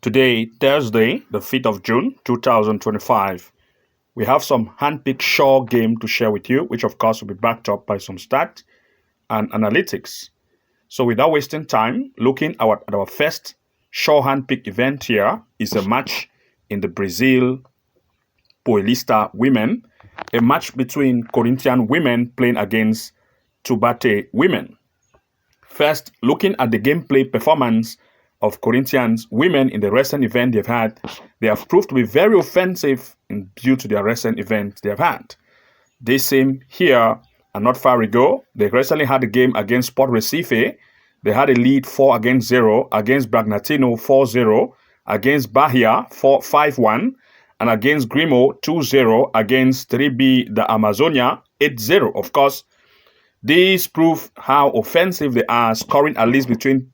Today, Thursday, the 5th of June, 2025, we have some hand-picked Shaw game to share with you, which of course will be backed up by some stats and analytics. So without wasting time, looking at our first Shaw hand-picked event here is a match in the Brazil Paulista women, a match between Corinthian women playing against Taubate women. First, looking at the gameplay performance of Corinthians women in the recent event they've had, they have proved to be very offensive due to their recent event they've had. They seem here and not far ago, they recently had a game against Sport Recife. They had a lead 4-0 against Bragantino 4-0, against Bahia 5-1, and against Grimo 2-0, against 3B the Amazonia 8-0. Of course, these prove how offensive they are, scoring at least between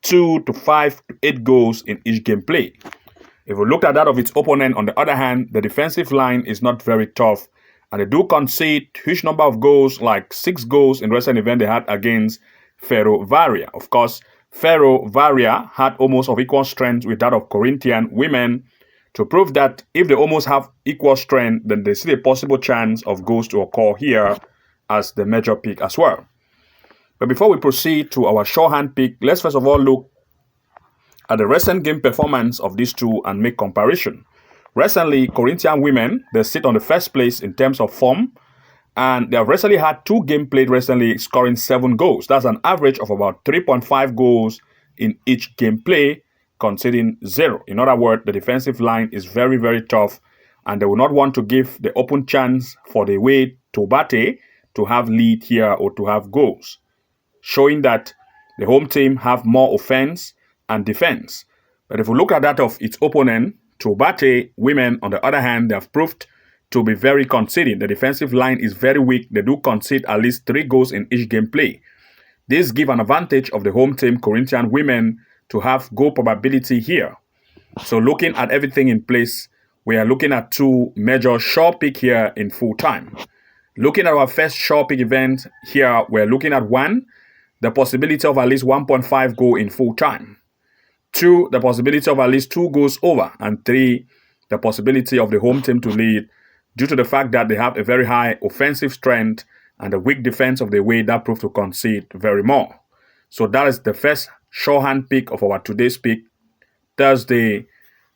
2 to 5 to 8 goals in each gameplay. If we look at that of its opponent, on the other hand, the defensive line is not very tough, and they do concede huge number of goals, like 6 goals in recent event they had against Ferroviaria. Of course, Ferroviaria had almost of equal strength with that of Corinthian women, to prove that if they almost have equal strength, then they see a possible chance of goals to occur here as the major pick as well. But before we proceed to our shorthand pick, let's first of all look at the recent game performance of these two and make comparison. Recently, Corinthian women, they sit on the first place in terms of form, and they have recently had 2 games played recently, scoring 7 goals. That's an average of about 3.5 goals in each gameplay, conceding 0. In other words, the defensive line is very, very tough, and they will not want to give the open chance for the way Taubate to have lead here or to have goals, showing that the home team have more offense and defense. But if we look at that of its opponent, Taubate women, on the other hand, they have proved to be very conceding. The defensive line is very weak. They do concede at least 3 goals in each gameplay. This gives an advantage of the home team, Corinthian women, to have goal probability here. So looking at everything in place, we are looking at 2 major short pick here in full time. Looking at our first short pick event here, we're looking at 1, the possibility of at least 1.5 goal in full time. 2, the possibility of at least 2 goals over. And 3, the possibility of the home team to lead due to the fact that they have a very high offensive strength and a weak defense of the way that proved to concede very more. So that is the first shorthand pick of our today's pick, Thursday,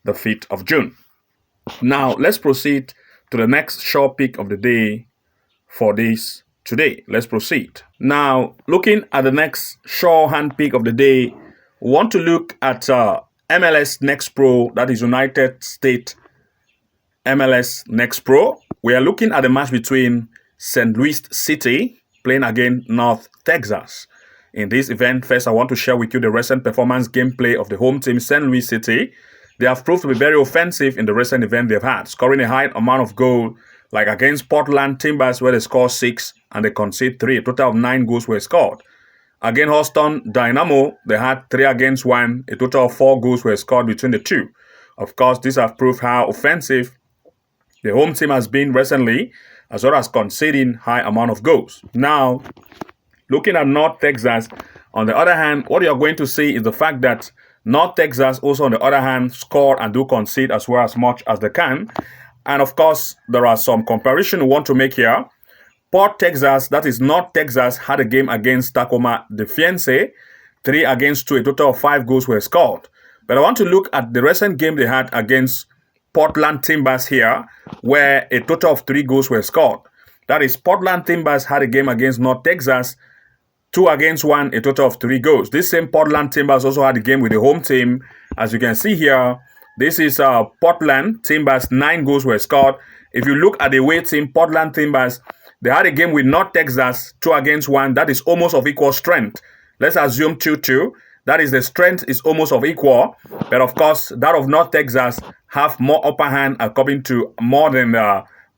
the 5th of June. Now, let's proceed to the next short pick of the day for this today. Let's proceed. Now, looking at the next shorthand pick of the day, we want to look at MLS Next Pro, that is United States MLS Next Pro. We are looking at the match between St. Louis City playing against North Texas. In this event, first I want to share with you the recent performance gameplay of the home team, St. Louis City. They have proved to be very offensive in the recent event they've had, scoring a high amount of goals, like against Portland Timbers, where they scored 6 and they conceded 3. A total of 9 goals were scored. Against Houston Dynamo, they had 3 against 1. A total of 4 goals were scored between the two. Of course, these have proved how offensive the home team has been recently, as well as conceding high amount of goals. Now, looking at North Texas, on the other hand, what you're going to see is the fact that North Texas also, on the other hand, score and do concede as well as much as they can. And of course, there are some comparison we want to make here. Port Texas, that is North Texas, had a game against Tacoma Defiance, 3-2, a total of 5 goals were scored. But I want to look at the recent game they had against Portland Timbers here, where a total of 3 goals were scored. That is, Portland Timbers had a game against North Texas, 2-1, a total of 3 goals. This same Portland Timbers also had a game with the home team. As you can see here, this is Portland Timbers, 9 goals were scored. If you look at the away team, Portland Timbers, they had a game with North Texas, 2-1. That is almost of equal strength. Let's assume 2-2. That is, the strength is almost of equal. But of course, that of North Texas have more upper hand according to more than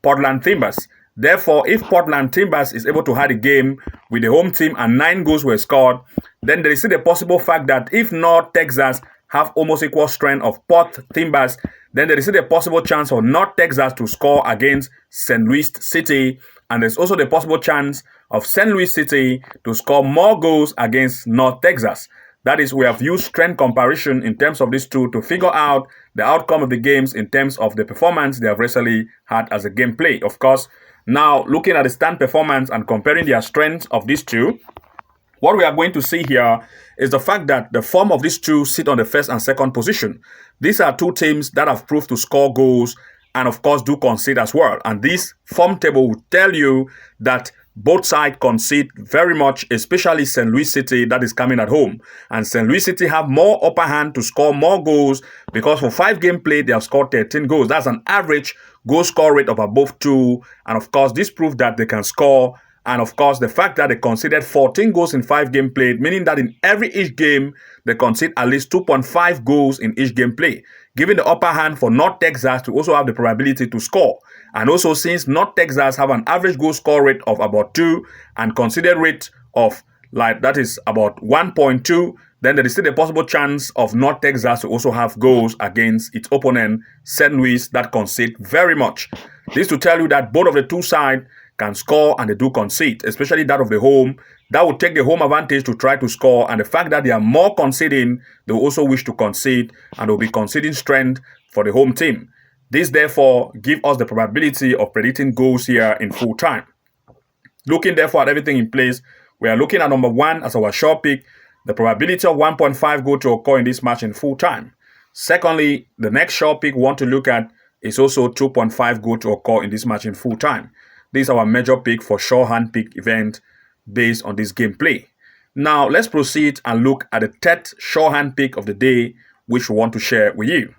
Portland Timbers. Therefore, if Portland Timbers is able to have a game with the home team and 9 goals were scored, then there is still the possible fact that if North Texas have almost equal strength of Port Timbers, then there is still a possible chance for North Texas to score against St. Louis City, and there's also the possible chance of St. Louis City to score more goals against North Texas. That is, we have used strength comparison in terms of these two to figure out the outcome of the games in terms of the performance they have recently had as a gameplay. Of course, now looking at the stand performance and comparing their strengths of these two, what we are going to see here is the fact that the form of these two sit on the first and second position. These are two teams that have proved to score goals and of course do concede as well. And this form table will tell you that both sides concede very much, especially St. Louis City that is coming at home. And St. Louis City have more upper hand to score more goals because for 5 games played, they have scored 13 goals. That's an average goal score rate of above 2. And of course, this proves that they can score. And of course, the fact that they conceded 14 goals in 5 games played, meaning that in each game, they concede at least 2.5 goals in each game play, giving the upper hand for North Texas to also have the probability to score. And also, since North Texas have an average goal score rate of about 2 and conceded rate of that is about 1.2, then there is still a possible chance of North Texas to also have goals against its opponent, St. Louis, that concede very much. This to tell you that both of the two sides can score and they do concede, especially that of the home. That will take the home advantage to try to score, and the fact that they are more conceding, they will also wish to concede, and they'll be conceding strength for the home team. This therefore gives us the probability of predicting goals here in full time. Looking therefore at everything in place, we are looking at number 1 as our sure pick, the probability of 1.5 goal to occur in this match in full time. Secondly, the next sure pick we want to look at is also 2.5 goal to occur in this match in full time. This is our major pick for sure hand pick event based on this gameplay. Now, let's proceed and look at the third sure hand pick of the day, which we want to share with you.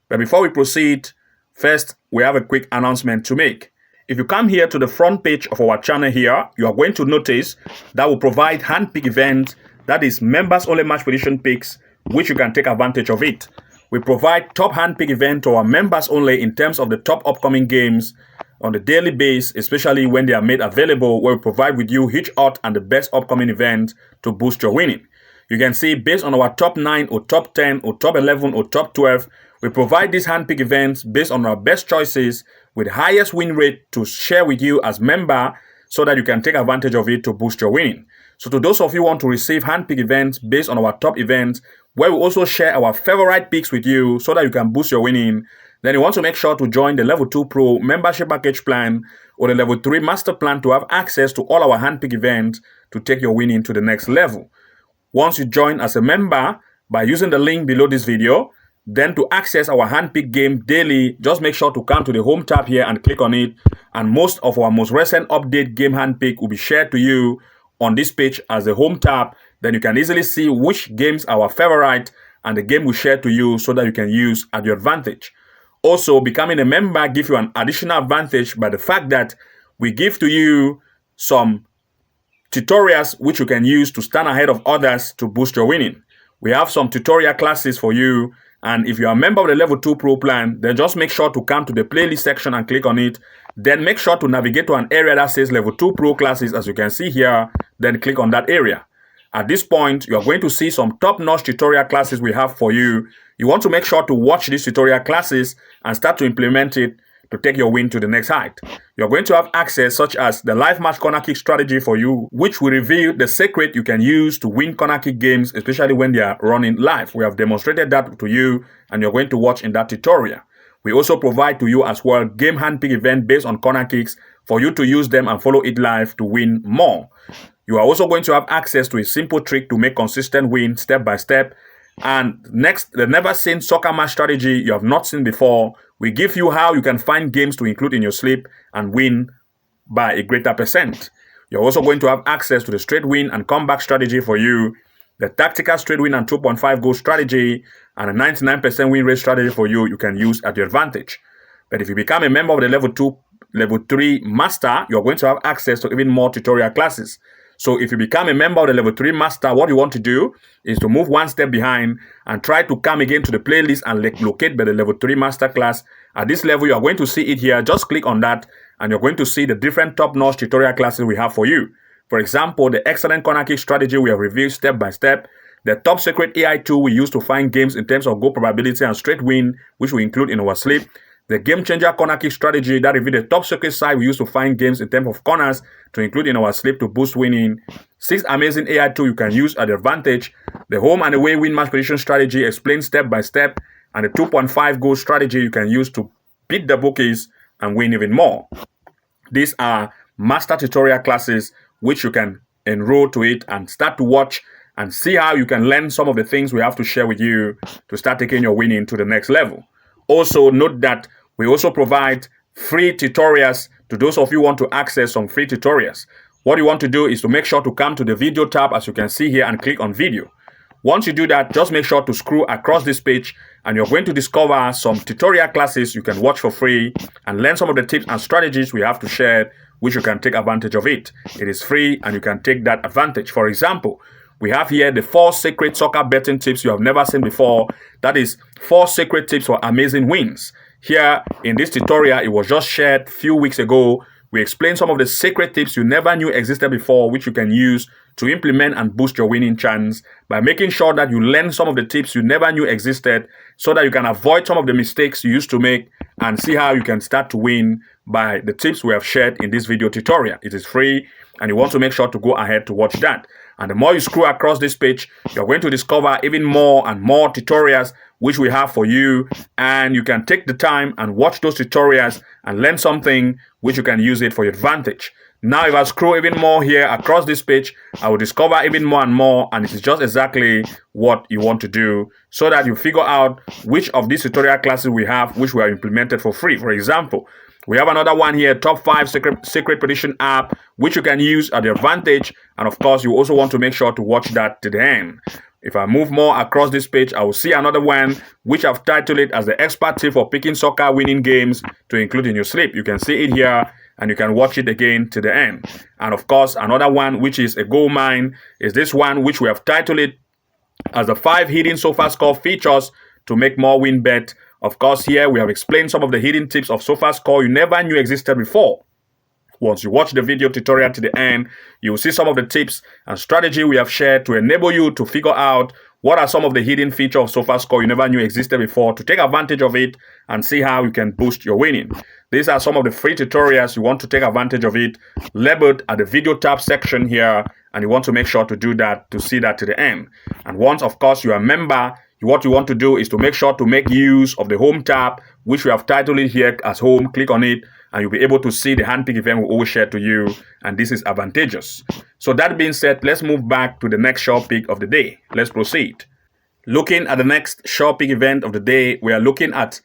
But before we proceed, first, we have a quick announcement to make. If you come here to the front page of our channel here, you are going to notice that we provide hand pick event, that is members only match prediction picks, which you can take advantage of it. We provide top hand pick event to our members only in terms of the top upcoming games on the daily basis, especially when they are made available, where we provide with you each odds and the best upcoming event to boost your winning. You can see based on our top 9 or top 10 or top 11 or top 12, we provide these handpick events based on our best choices with highest win rate to share with you as member so that you can take advantage of it to boost your winning. So to those of you who want to receive handpick events based on our top events, where we also share our favorite picks with you so that you can boost your winning, then you want to make sure to join the Level 2 Pro membership package plan or the Level 3 Master Plan to have access to all our handpick events to take your winning to the next level. Once you join as a member by using the link below this video, then to access our handpick game daily, just make sure to come to the home tab here and click on it. And most of our most recent update game handpick will be shared to you on this page as the home tab. Then you can easily see which games are our favorite and the game we share to you so that you can use at your advantage. Also, becoming a member gives you an additional advantage by the fact that we give to you some tutorials which you can use to stand ahead of others to boost your winning. We have some tutorial classes for you, and if you are a member of the Level 2 Pro plan, then just make sure to come to the playlist section and click on it. Then make sure to navigate to an area that says Level 2 Pro classes, as you can see here, then click on that area. At this point, you are going to see some top-notch tutorial classes we have for you. You want to make sure to watch these tutorial classes and start to implement it to take your win to the next height. You're going to have access such as the live match corner kick strategy for you, which will reveal the secret you can use to win corner kick games, especially when they are running live. We have demonstrated that to you and you're going to watch in that tutorial. We also provide to you as well game handpick event based on corner kicks for you to use them and follow it live to win more. You are also going to have access to a simple trick to make consistent win step by step. And next, the never seen soccer match strategy you have not seen before. We give you how you can find games to include in your sleep and win by a greater percent. You're also going to have access to the straight win and comeback strategy for you, the tactical straight win and 2.5 goal strategy, and a 99% win rate strategy for you can use at your advantage. But if you become a member of the Level 2, Level 3 Master, you're going to have access to even more tutorial classes. So if you become a member of the Level 3 Master, what you want to do is to move one step behind and try to come again to the playlist and locate by the Level 3 Master class. At this level, you are going to see it here. Just click on that and you're going to see the different top-notch tutorial classes we have for you. For example, the excellent corner kick strategy we have reviewed step by step, the top secret AI tool we use to find games in terms of goal probability and straight win, which we include in our sleep, the game changer corner kick strategy that revealed the top secret site we use to find games in terms of corners to include in our sleep to boost winning. 6 amazing AI tools you can use at the advantage. The home and away win match prediction strategy explained step by step, and the 2.5 goal strategy you can use to beat the bookies and win even more. These are master tutorial classes which you can enroll to it and start to watch and see how you can learn some of the things we have to share with you to start taking your winning to the next level. Also note that we also provide free tutorials to those of you who want to access some free tutorials. What you want to do is to make sure to come to the video tab as you can see here and click on video. Once you do that, just make sure to scroll across this page and you're going to discover some tutorial classes you can watch for free and learn some of the tips and strategies we have to share, which you can take advantage of it. It is free and you can take that advantage. For example, we have here the 4 secret soccer betting tips you have never seen before. That is 4 secret tips for amazing wins. Here in this tutorial, it was just shared a few weeks ago. We explained some of the secret tips you never knew existed before, which you can use to implement and boost your winning chance by making sure that you learn some of the tips you never knew existed so that you can avoid some of the mistakes you used to make and see how you can start to win by the tips we have shared in this video tutorial. It is free and you want to make sure to go ahead to watch that. And the more you scroll across this page, you're going to discover even more and more tutorials which we have for you, and you can take the time and watch those tutorials and learn something which you can use it for your advantage. Now, if I scroll even more here across this page, I will discover even more and more, and it is just exactly what you want to do so that you figure out which of these tutorial classes we have which we are implemented for free. For example, we have another one here, top 5 secret prediction app, which you can use at your advantage. And of course, you also want to make sure to watch that to the end. If I move more across this page, I will see another one, which I've titled it as the expert tip for picking soccer winning games to include in your sleep. You can see it here and you can watch it again to the end. And of course, another one, which is a gold mine, is this one, which we have titled it as the 5 hidden Sofascore features to make more win bet. Of course, here we have explained some of the hidden tips of Sofascore you never knew existed before. Once you watch the video tutorial to the end, you will see some of the tips and strategy we have shared to enable you to figure out what are some of the hidden features of Sofascore you never knew existed before to take advantage of it and see how you can boost your winning. These are some of the free tutorials you want to take advantage of it, labeled at the video tab section here, and you want to make sure to do that to see that to the end. And once, of course, you are a member, what you want to do is to make sure to make use of the home tab, which we have titled it here as home. Click on it and you'll be able to see the handpick event we always share to you, and this is advantageous. So that being said, let's move back to the next short pick of the day. Let's proceed. Looking at the next short pick event of the day, we are looking at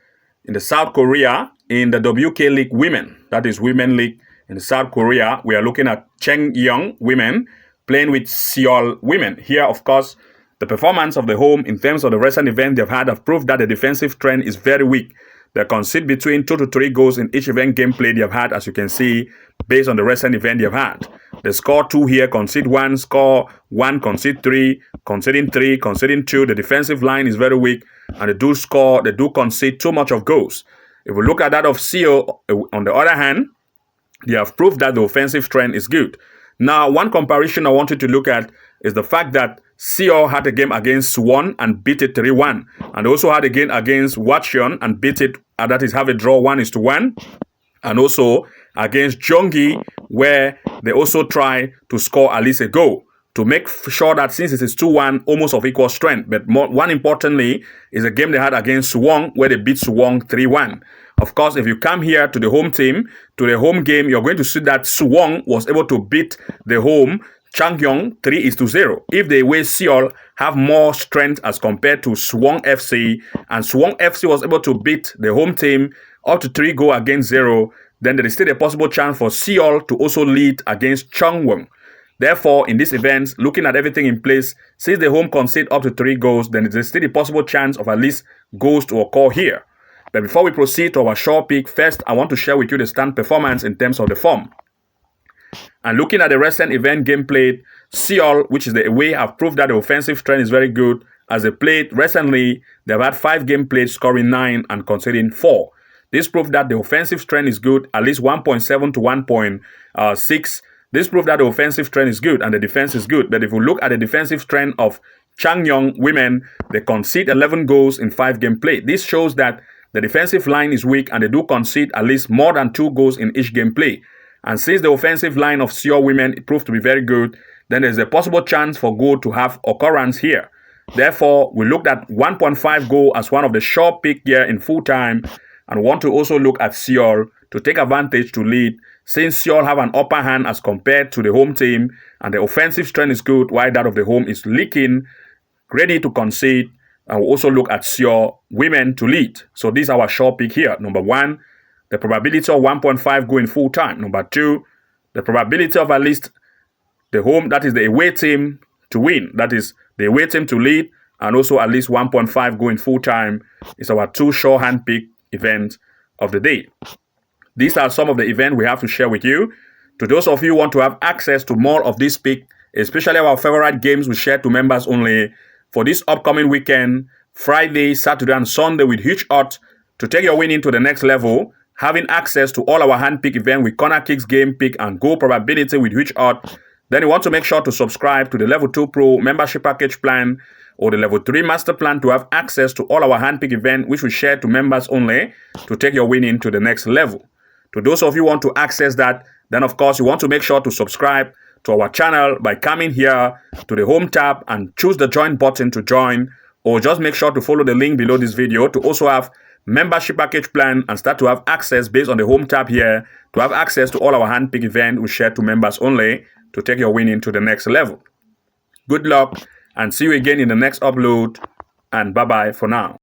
in the South Korea in the WK League Women. That is Women League in South Korea. We are looking at Changnyeong women playing with Seoul women. Here, of course, the performance of the home in terms of the recent event they've had have proved that the defensive trend is very weak. They concede between 2 to 3 goals in each event gameplay they have had, as you can see, based on the recent event they've had. They score 2 here, concede 1, score 1, concede 3, conceding 3, conceding 2. The defensive line is very weak, and they do concede too much of goals. If we look at that of Seoul, on the other hand, they have proved that the offensive trend is good. Now, one comparison I wanted to look at is the fact that Seoul had a game against Suwon and beat it 3-1. And they also had a game against Wachyeon and beat it, that is, have a draw 1-1. And also against Gyeonggi, where they also try to score at least a goal to make sure that since it is 2-1, almost of equal strength. But more importantly, is a game they had against Suwon, where they beat Suwon 3-1. Of course, if you come here to the home team, to the home game, you're going to see that Suwon was able to beat the home Changnyeong 3-0. If the away Seoul have more strength as compared to Suwon FC, and Suwon FC was able to beat the home team up to 3-0, then there is still a possible chance for Seoul to also lead against Changnyeong. Therefore, in this event, looking at everything in place, since the home concede up to 3 goals, then there is still a possible chance of at least goals to occur here. But before we proceed to our short pick, first I want to share with you the stand performance in terms of the form. And looking at the recent event game played, Seoul, which is the away, have proved that the offensive trend is very good. As they played recently, they've had 5 games played, scoring 9 and conceding 4. This proved that the offensive trend is good, at least 1.7 to 1.6. This proved that the offensive trend is good and the defense is good. But if we look at the defensive trend of Changnyeong women, they concede 11 goals in 5 games played. This shows that the defensive line is weak and they do concede at least more than 2 goals in each game play. And since the offensive line of Seoul women proved to be very good, then there's a possible chance for goal to have occurrence here. Therefore, we looked at 1.5 goal as one of the sure pick here in full time, and want to also look at Seoul to take advantage to lead, since Seoul have an upper hand as compared to the home team, and the offensive strength is good while that of the home is leaking, ready to concede. And we'll also look at Seoul women to lead. So these are our sure pick here. Number 1, the probability of 1.5 going full time. Number 2, the probability of at least the home, that is the away team, to win. That is the away team to lead, and also at least 1.5 going full time is our 2 sure hand pick events of the day. These are some of the events we have to share with you. To those of you who want to have access to more of this pick, especially our favorite games we share to members only, for this upcoming weekend, Friday, Saturday, and Sunday with huge odds to take your winning to the next level, having access to all our hand pick event with corner kicks, game pick, and goal probability with huge odds, then you want to make sure to subscribe to the Level 2 Pro membership package plan or the Level 3 Master Plan to have access to all our hand pick event, which we share to members only to take your winning to the next level. To those of you who want to access that, then of course you want to make sure to subscribe to our channel by coming here to the home tab and choose the join button to join, or just make sure to follow the link below this video to also have membership package plan and start to have access based on the home tab here to have access to all our hand pick event we share to members only to take your winning to the next level. Good luck and see you again in the next upload, and bye bye for now.